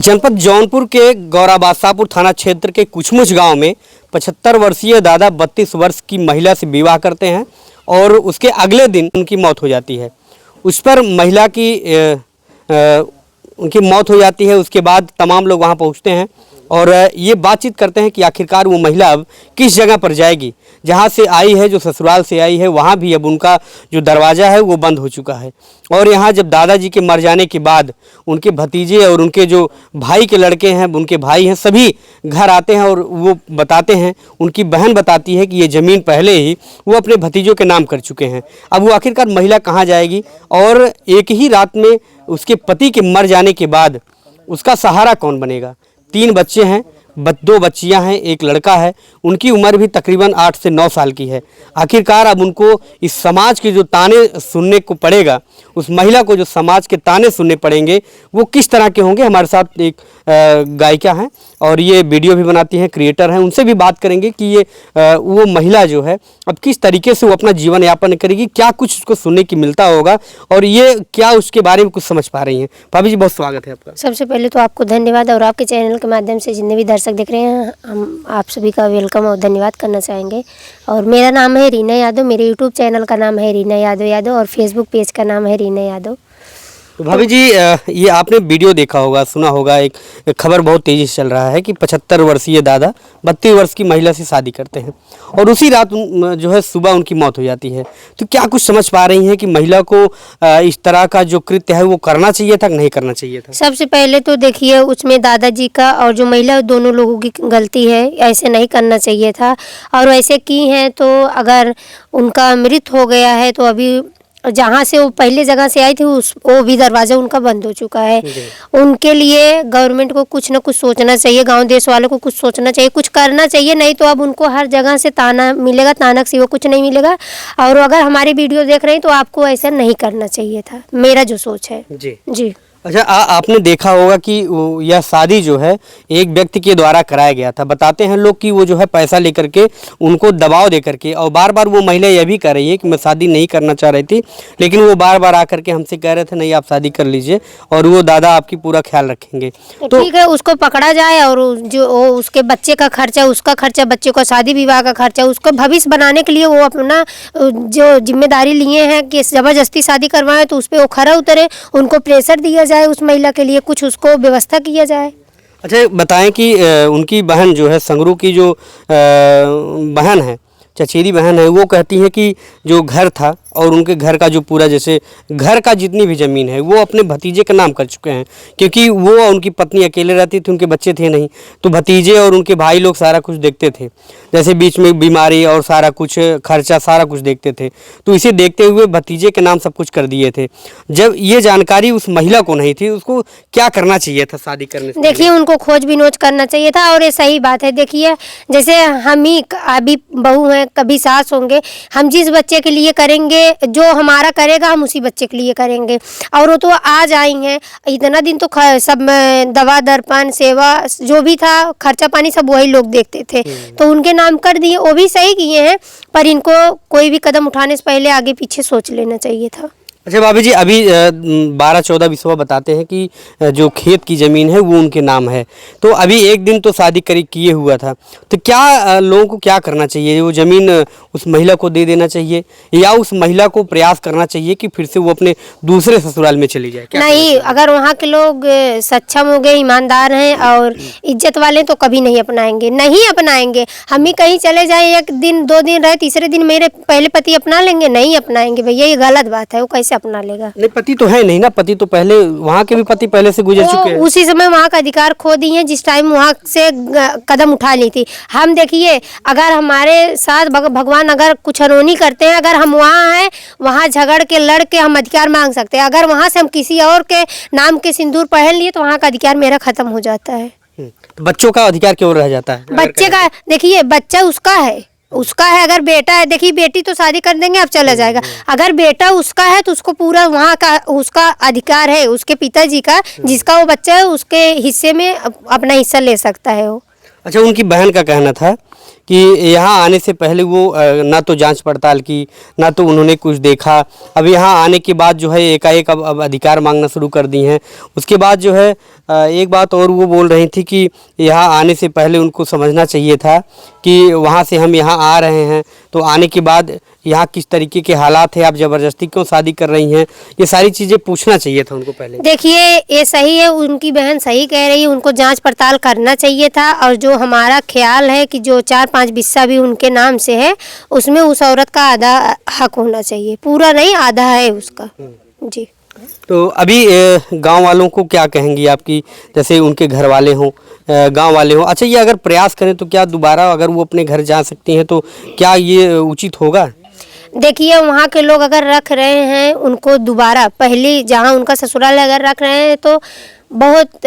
जनपद जौनपुर के गौराबादशाहपुर थाना क्षेत्र के कुछमुच गांव में 75 वर्षीय दादा 32 वर्ष की महिला से विवाह करते हैं और उसके अगले दिन उनकी मौत हो जाती है। उस पर महिला की उनकी मौत हो जाती है। उसके बाद तमाम लोग वहां पहुंचते हैं और ये बातचीत करते हैं कि आखिरकार वो महिला अब किस जगह पर जाएगी। जहाँ से आई है, जो ससुराल से आई है, वहाँ भी अब उनका जो दरवाज़ा है वो बंद हो चुका है। और यहाँ जब दादाजी के मर जाने के बाद उनके भतीजे और उनके जो भाई के लड़के हैं, उनके भाई हैं, सभी घर आते हैं और वो बताते हैं, उनकी बहन बताती है कि ये ज़मीन पहले ही वो अपने भतीजों के नाम कर चुके हैं। अब वो आखिरकार महिला कहाँ जाएगी और एक ही रात में उसके पति के मर जाने के बाद उसका सहारा कौन बनेगा। 3 बच्चे हैं, 2 बच्चियां हैं, एक लड़का है। उनकी उम्र भी तकरीबन 8 से 9 साल की है। आखिरकार अब उनको इस समाज के जो ताने सुनने को पड़ेगा, उस महिला को जो समाज के ताने सुनने पड़ेंगे, वो किस तरह के होंगे। हमारे साथ एक गायिका हैं और ये वीडियो भी बनाती हैं, क्रिएटर हैं। उनसे भी बात करेंगे कि ये वो महिला जो है अब किस तरीके से वो अपना जीवन यापन करेगी, क्या कुछ उसको सुनने की मिलता होगा और ये क्या उसके बारे में कुछ समझ पा रही हैं। भाभी जी, बहुत स्वागत है आपका। सबसे पहले तो आपको धन्यवाद और आपके चैनल के माध्यम से जितने भी दर्शक देख रहे हैं, हम आप सभी का वेलकम और धन्यवाद करना चाहेंगे। और मेरा नाम है रीना यादव, मेरे यूट्यूब चैनल का नाम है रीना यादव और फेसबुक पेज का नाम है रीना यादव। तो भाभी जी, ये आपने वीडियो देखा होगा, सुना होगा, एक खबर बहुत तेज़ी से चल रहा है कि 75 वर्षीय दादा 32 वर्ष की महिला से शादी करते हैं और उसी रात जो है सुबह उनकी मौत हो जाती है। तो क्या कुछ समझ पा रही हैं कि महिला को इस तरह का जो कृत्य है वो करना चाहिए था कि नहीं करना चाहिए था? सबसे पहले तो देखिए, उसमें दादाजी का और जो महिला, दोनों लोगों की गलती है। ऐसे नहीं करना चाहिए था और ऐसे की हैं तो अगर उनका मृत्यु हो गया है तो अभी जहाँ से वो पहले जगह से आई थी वो भी दरवाज़ा उनका बंद हो चुका है। उनके लिए गवर्नमेंट को कुछ ना कुछ सोचना चाहिए, गांव देश वालों को कुछ सोचना चाहिए, कुछ करना चाहिए। नहीं तो अब उनको हर जगह से ताना मिलेगा, ताना के सिवा कुछ नहीं मिलेगा। और अगर हमारी वीडियो देख रहे हैं तो आपको ऐसा नहीं करना चाहिए था, मेरा जो सोच है जी। अच्छा, आपने देखा होगा कि यह शादी जो है एक व्यक्ति के द्वारा कराया गया था। बताते हैं लोग कि वो जो है पैसा लेकर के उनको दबाव दे करके, और बार बार वो महिला यह भी कह रही है कि मैं शादी नहीं करना चाह रही थी, लेकिन वो बार बार आकर के हमसे कह रहे थे नहीं आप शादी कर लीजिए और वो दादा आपकी पूरा ख्याल रखेंगे। तो ठीक है, उसको पकड़ा जाए और जो उसके बच्चे का खर्चा, उसका खर्चा, बच्चे का शादी विवाह का खर्चा, उसका भविष्य बनाने के लिए वो अपना जो जिम्मेदारी लिए हैं कि ज़बरदस्ती शादी करवाएं तो उस पर वो खरा उतरे, उनको प्रेशर दिया जाए, उस महिला के लिए कुछ उसको व्यवस्था किया जाए। अच्छा, बताएं कि उनकी बहन जो है, संगरू की जो बहन है, चचेरी बहन है, वो कहती है कि जो घर था और उनके घर का जो पूरा, जैसे घर का जितनी भी ज़मीन है वो अपने भतीजे का नाम कर चुके हैं, क्योंकि वो उनकी पत्नी अकेले रहती थी, उनके बच्चे थे नहीं, तो भतीजे और उनके भाई लोग सारा कुछ देखते थे, जैसे बीच में बीमारी और सारा कुछ खर्चा सारा कुछ देखते थे। तो इसे देखते हुए भतीजे के नाम सब कुछ कर दिए थे। जब ये जानकारी उस महिला को नहीं थी, उसको क्या करना चाहिए था शादी करने से? देखिए, उनको खोज बिनोज करना चाहिए था और ये सही बात है। देखिए, जैसे हम ही अभी बहू हैं, कभी सास होंगे, हम जिस बच्चे के लिए करेंगे, जो हमारा करेगा हम उसी बच्चे के लिए करेंगे। और वो तो आज आई हैं, इतना दिन तो सब दवा दर्पण सेवा जो भी था, खर्चा पानी सब वही लोग देखते थे, तो उनके नाम कर दिए, वो भी सही किए हैं। पर इनको कोई भी कदम उठाने से पहले आगे पीछे सोच लेना चाहिए था। अच्छा भाभी जी, अभी 12-14 विश्वा बताते हैं कि जो खेत की ज़मीन है वो उनके नाम है, तो अभी एक दिन तो शादी किए हुआ था, तो क्या लोगों को क्या करना चाहिए? वो ज़मीन उस महिला को दे देना चाहिए या उस महिला को प्रयास करना चाहिए कि फिर से वो अपने दूसरे ससुराल में चली जाए? नहीं, अगर वहाँ के लोग सक्षम हो गए, ईमानदार हैं और इज्जत वाले, तो कभी नहीं अपनाएंगे, नहीं अपनाएंगे। हम ही कहीं चले जाएं, 1 दिन 2 दिन रहे, तीसरे दिन मेरे पहले पति अपना लेंगे, नहीं अपनाएंगे भैया, ये गलत बात है। वो कैसे अपना लेगा? नहीं, पति तो है नहीं ना, पति तो पहले वहाँ के भी पति पहले से गुजर चुके हैं। उसी समय वहाँ का अधिकार खो दिए हैं जिस टाइम वहाँ से कदम उठा ली थी। हम देखिए, अगर हमारे साथ भगवान अगर कुछ अनहोनी करते हैं, अगर हम वहाँ हैं, वहाँ झगड़ के लड़ के हम अधिकार मांग सकते हैं। अगर वहाँ से हम किसी और के नाम के सिंदूर पहन लिए तो वहाँ का अधिकार मेरा खत्म हो जाता है। तो बच्चों का अधिकार क्यों रह जाता है? बच्चे का देखिए, बच्चा उसका है, अगर बेटा है, देखिए बेटी तो शादी कर देंगे, अब चला जाएगा। अगर बेटा उसका है तो उसको पूरा वहाँ का उसका अधिकार है, उसके पिताजी का, जिसका वो बच्चा है उसके हिस्से में अपना हिस्सा ले सकता है वो। अच्छा, उनकी बहन का कहना था कि यहाँ आने से पहले वो ना तो जांच पड़ताल की, ना तो उन्होंने कुछ देखा। अब यहाँ आने के बाद जो है एकाएक अब अधिकार मांगना शुरू कर दी हैं। उसके बाद जो है एक बात और वो बोल रही थी कि यहाँ आने से पहले उनको समझना चाहिए था कि वहाँ से हम यहाँ आ रहे हैं, तो आने के बाद यहाँ किस तरीके के हालात है, आप ज़बरदस्ती क्यों शादी कर रही हैं, ये सारी चीज़ें पूछना चाहिए था उनको पहले। देखिए ये सही है, उनकी बहन सही कह रही है, उनको जांच पड़ताल करना चाहिए था। और जो हमारा ख्याल है कि जो 4-5 बिस्सा भी उनके नाम से है, उसमें उस औरत का आधा हक होना चाहिए, पूरा नहीं आधा है उसका। जी तो अभी गांव वालों को क्या कहेंगी आपकी, जैसे उनके घर वाले हों, गांव वाले हों, अच्छा ये अगर प्रयास करें तो क्या दोबारा अगर वो अपने घर जा सकती हैं तो क्या ये उचित होगा? देखिए वहाँ के लोग अगर रख रहे हैं उनको दोबारा, पहले जहाँ उनका ससुराल अगर रख रहे हैं तो बहुत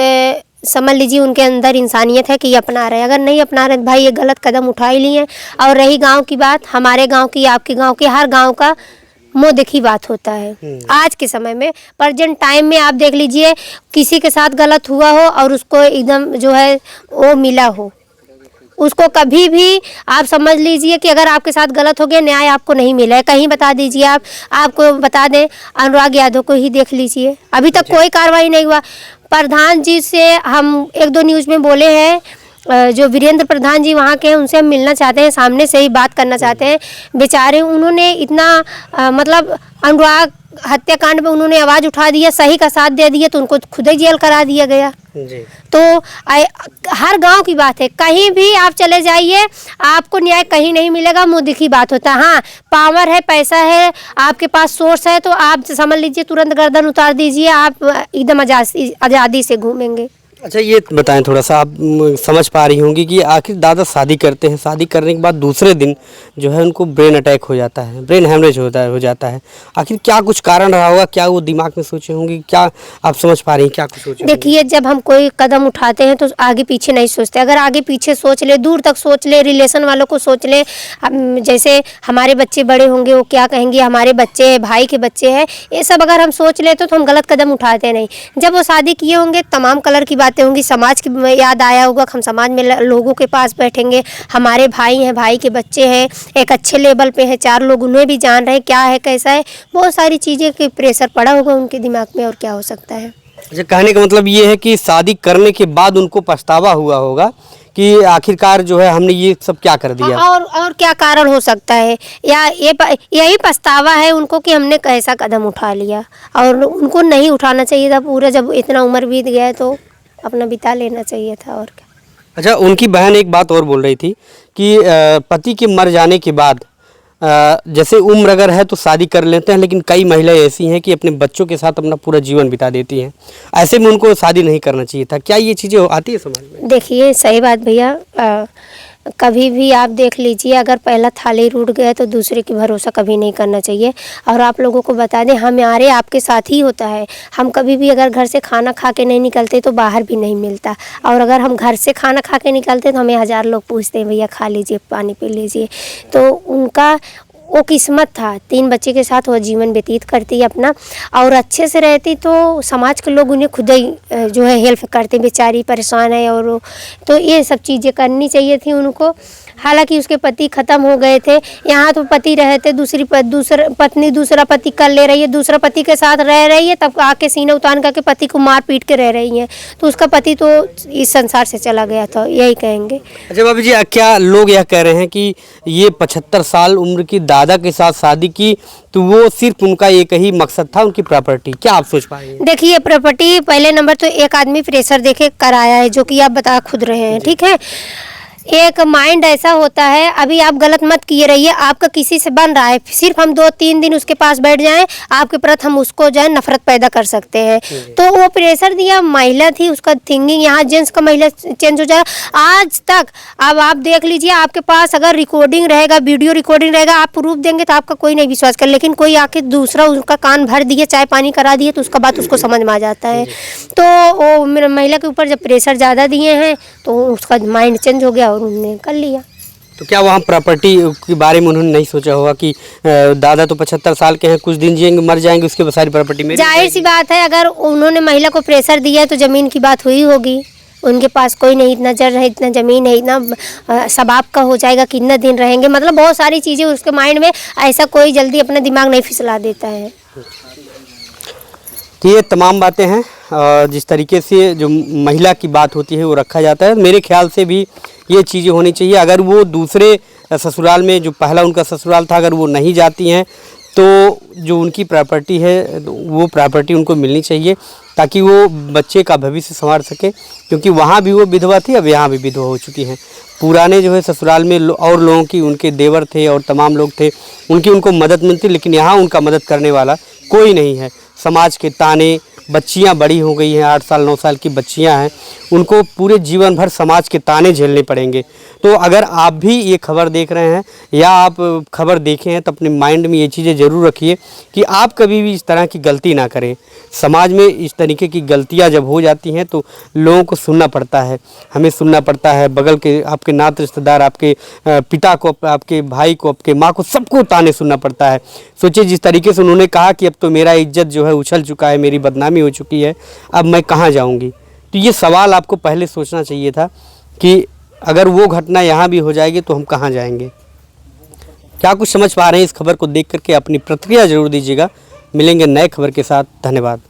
समझ लीजिए उनके अंदर इंसानियत है कि ये अपना रहे। अगर नहीं अपना रहे भाई ये गलत कदम उठा ही लिए। और रही गांव की बात, हमारे गांव की, आपके गांव की, हर गांव का मुँह देखी बात होता है आज के समय में। प्रेजेंट टाइम में आप देख लीजिए किसी के साथ गलत हुआ हो और उसको एकदम जो है वो मिला हो, उसको कभी भी आप समझ लीजिए कि अगर आपके साथ गलत हो गया, न्याय आपको नहीं मिला है। कहीं बता दीजिए आपको बता दें अनुराग यादव को ही देख लीजिए, अभी तक कोई कार्रवाई नहीं हुआ। प्रधान जी से हम 1-2 न्यूज़ में बोले हैं, जो वीरेंद्र प्रधान जी वहाँ के हैं उनसे हम मिलना चाहते हैं, सामने से ही बात करना चाहते हैं। बेचारे उन्होंने इतना मतलब अनुराग हत्याकांड में उन्होंने आवाज़ उठा दिया, सही का साथ दे दिया, तो उनको खुद ही जेल करा दिया गया जी। तो हर गांव की बात है, कहीं भी आप चले जाइए आपको न्याय कहीं नहीं मिलेगा, मुँह दिखी बात होता है। हाँ पावर है, पैसा है, आपके पास सोर्स है, तो आप समझ लीजिए तुरंत गर्दन उतार दीजिए, आप एकदम आज़ादी से घूमेंगे। अच्छा ये बताएं थोड़ा सा, आप समझ पा रही होंगी कि आखिर दादा शादी करते हैं, शादी करने के बाद दूसरे दिन जो है उनको ब्रेन अटैक हो जाता है, ब्रेन हेमरेज हो जाता है। आखिर क्या कुछ कारण रहा होगा, क्या वो दिमाग में सोचे होंगे, क्या आप समझ पा रही हैं, क्या कुछ सोचे? देखिए जब हम कोई कदम उठाते हैं तो आगे पीछे नहीं सोचते। अगर आगे पीछे सोच ले, दूर तक सोच ले, रिलेशन वालों को सोच ले, जैसे हमारे बच्चे बड़े होंगे वो क्या कहेंगे, हमारे बच्चे भाई के बच्चे हैं, ये सब अगर हम सोच लेते तो हम गलत कदम उठाते नहीं। जब वो शादी किए होंगे तमाम कलर की बातें होंगी, समाज की याद आया होगा, हम समाज में लोगों के पास बैठेंगे, हमारे भाई हैं, भाई के बच्चे हैं, एक अच्छे लेवल पे हैं, 4 लोग उन्हें भी जान रहे हैं क्या है कैसा है, बहुत सारी चीज़ें के प्रेशर पड़ा होगा उनके दिमाग में, और क्या हो सकता है। अच्छा कहने का मतलब ये है कि शादी करने के बाद उनको पछतावा हुआ होगा कि आखिरकार जो है हमने ये सब क्या कर दिया, और क्या कारण हो सकता है, या यही पछतावा है उनको कि हमने कैसा कदम उठा लिया, और उनको नहीं उठाना चाहिए था पूरा, जब इतना उम्र बीत गया है तो अपना बिता लेना चाहिए था, और क्या। अच्छा उनकी बहन एक बात और बोल रही थी कि पति के मर जाने के बाद जैसे उम्र अगर है तो शादी कर लेते हैं, लेकिन कई महिलाएं ऐसी हैं कि अपने बच्चों के साथ अपना पूरा जीवन बिता देती हैं, ऐसे में उनको शादी नहीं करना चाहिए था। क्या ये चीज़ें आती है समाज में? देखिए सही बात भैया, कभी भी आप देख लीजिए अगर पहला थाली रूठ गया तो दूसरे की भरोसा कभी नहीं करना चाहिए। और आप लोगों को बता दें हमारे आपके साथ ही होता है, हम कभी भी अगर घर से खाना खा के नहीं निकलते तो बाहर भी नहीं मिलता, और अगर हम घर से खाना खा के निकलते तो हमें 1000 लोग पूछते हैं भैया खा लीजिए, पानी पी लीजिए। तो उनका वो किस्मत था, 3 बच्चे के साथ वो जीवन व्यतीत करती है अपना, और अच्छे से रहती तो समाज के लोग उन्हें खुद ही जो है हेल्प करते, बेचारी परेशान है, और तो ये सब चीज़ें करनी चाहिए थी उनको। हालांकि उसके पति ख़त्म हो गए थे, यहाँ तो पति रहे थे, पत्नी दूसरा पति कर ले रही है, दूसरा पति के साथ रह रही है, तब आके सीना उतार करके पति को मार पीट के रह रही हैं, तो उसका पति तो इस संसार से चला गया था, यही कहेंगे। अच्छा भाभी जी, क्या लोग यह कह रहे हैं कि ये 75 साल उम्र की दादा के साथ शादी की तो वो सिर्फ उनका एक ही मकसद था, उनकी प्रॉपर्टी, क्या आप सोच पाएंगे? देखिए प्रॉपर्टी पहले नंबर तो एक आदमी प्रेशर देके कराया है, जो कि आप बता खुद रहे हैं, ठीक है। एक माइंड ऐसा होता है, अभी आप गलत मत किए रहिए, आपका किसी से बन रहा है, सिर्फ हम 2-3 दिन उसके पास बैठ जाएं आपके प्रति हम उसको जो है नफरत पैदा कर सकते हैं। तो वो प्रेशर दिया, महिला थी, उसका थिंकिंग यहाँ जेंट्स का महिला चेंज हो जाएगा। आज तक अब आप देख लीजिए, आपके पास अगर रिकॉर्डिंग रहेगा, वीडियो रिकॉर्डिंग रहेगा, आप प्रूफ देंगे तो आपका कोई नहीं विश्वास कर, लेकिन कोई आके दूसरा उसका कान भर दिए, चाय पानी करा दिए, तो उसका बात उसको समझ में आ जाता है। तो वो महिला के ऊपर जब प्रेशर ज़्यादा दिए हैं तो उसका माइंड चेंज हो गया और उन्होंने कर लिया। तो क्या वहाँ प्रॉपर्टी के बारे में उन्होंने नहीं सोचा होगा कि दादा तो 75 साल के हैं, कुछ दिन जिएंगे मर जाएंगे, उसके बाद सारी प्रॉपर्टी मेरी? जाहिर सी बात है, अगर उन्होंने महिला को प्रेशर दिया तो ज़मीन की बात हुई होगी, उनके पास कोई नहीं, इतना जर है, इतना ज़मीन है, इतना सबाब का हो जाएगा, कितना दिन रहेंगे, मतलब बहुत सारी चीज़ें उसके माइंड में, ऐसा कोई जल्दी अपना दिमाग नहीं फिसला देता है। तो ये तमाम बातें हैं, जिस तरीके से जो महिला की बात होती है वो रखा जाता है। मेरे ख्याल से भी ये चीज़ें होनी चाहिए। अगर वो दूसरे ससुराल में, जो पहला उनका ससुराल था, अगर वो नहीं जाती हैं तो जो उनकी प्रॉपर्टी है वो प्रॉपर्टी उनको मिलनी चाहिए, ताकि वो बच्चे का भविष्य संवार सके। क्योंकि वहाँ भी वो विधवा थी, अब यहाँ भी विधवा हो चुकी हैं। पुराने जो है ससुराल में और लोगों की, उनके देवर थे और तमाम लोग थे, उनको मदद मिलती, लेकिन यहाँ उनका मदद करने वाला कोई नहीं है। समाज के ताने, बच्चियां बड़ी हो गई हैं, 8 साल 9 साल की बच्चियां हैं, उनको पूरे जीवन भर समाज के ताने झेलने पड़ेंगे। तो अगर आप भी ये खबर देख रहे हैं या आप खबर देखे हैं तो अपने माइंड में ये चीज़ें ज़रूर रखिए कि आप कभी भी इस तरह की गलती ना करें। समाज में इस तरीके की गलतियां जब हो जाती हैं तो लोगों को सुनना पड़ता है, हमें सुनना पड़ता है, बगल के आपके नात रिश्तेदार, आपके पिता को, आपके भाई को, आपके माँ को, सबको ताने सुनना पड़ता है। सोचिए जिस तरीके से उन्होंने कहा कि अब तो मेरा इज्जत जो है उछल चुका है, मेरी बदनामी हो चुकी है, अब मैं कहाँ जाऊँगी। तो ये सवाल आपको पहले सोचना चाहिए था कि अगर वो घटना यहाँ भी हो जाएगी तो हम कहाँ जाएंगे। क्या कुछ समझ पा रहे हैं इस खबर को देख करके अपनी प्रतिक्रिया जरूर दीजिएगा। मिलेंगे नए खबर के साथ। धन्यवाद।